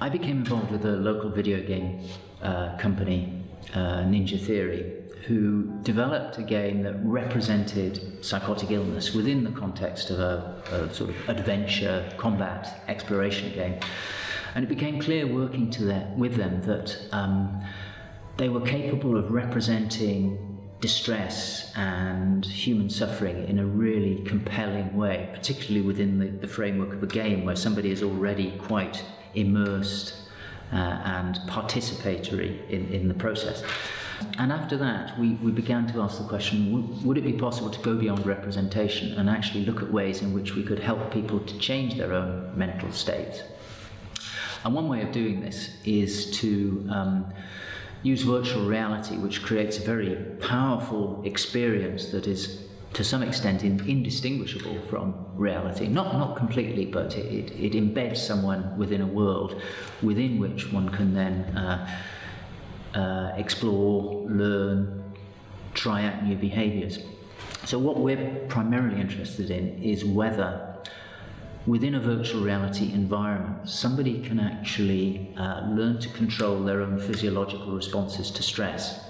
I became involved with a local video game company, Ninja Theory, who developed a game that represented psychotic illness within the context of a sort of adventure, combat, exploration game. And it became clear working with them that they were capable of representing distress and human suffering in a really compelling way, particularly within the framework of a game where somebody is already quite immersed and participatory in the process. And after that, we began to ask the question, would it be possible to go beyond representation and actually look at ways in which we could help people to change their own mental states? And one way of doing this is to use virtual reality, which creates a very powerful experience that is to some extent indistinguishable from reality. Not completely, but it embeds someone within a world within which one can then explore, learn, try out new behaviours. So what we're primarily interested in is whether within a virtual reality environment somebody can actually learn to control their own physiological responses to stress.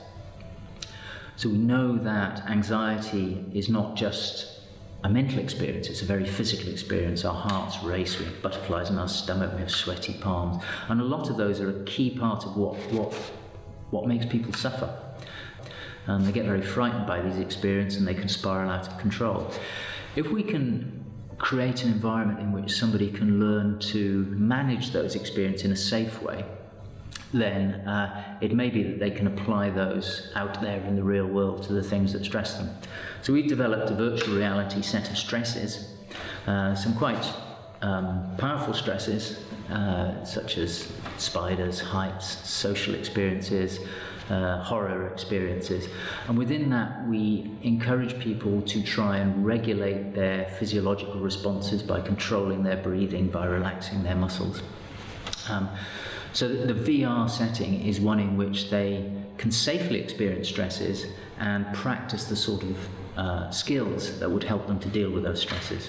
So we know that anxiety is not just a mental experience, it's a very physical experience. Our hearts race, we have butterflies in our stomach, we have sweaty palms, and a lot of those are a key part of what makes people suffer. And they get very frightened by these experiences and they can spiral out of control. If we can create an environment in which somebody can learn to manage those experiences in a safe way, then it may be that they can apply those out there in the real world to the things that stress them. So we've developed a virtual reality set of stresses, some quite powerful stresses, such as spiders, heights, social experiences, horror experiences. And within that, we encourage people to try and regulate their physiological responses by controlling their breathing, by relaxing their muscles. So the VR setting is one in which they can safely experience stresses and practice the sort of skills that would help them to deal with those stresses.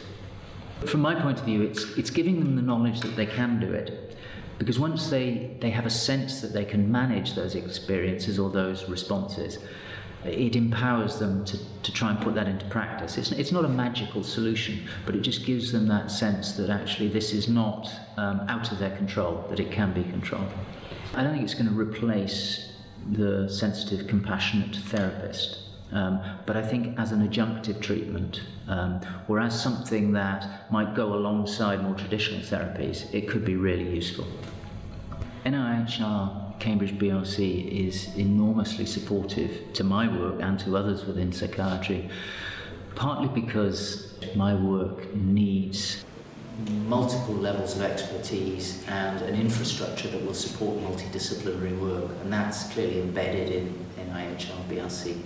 From my point of view, it's giving them the knowledge that they can do it, because once they have a sense that they can manage those experiences or those responses, it empowers them to try and put that into practice. It's not a magical solution, but it just gives them that sense that actually this is not out of their control, that it can be controlled. I don't think it's going to replace the sensitive, compassionate therapist, but I think as an adjunctive treatment, or as something that might go alongside more traditional therapies, it could be really useful. NIHR Cambridge BRC is enormously supportive to my work and to others within psychiatry, partly because my work needs multiple levels of expertise and an infrastructure that will support multidisciplinary work, and that's clearly embedded in NIHR BRC.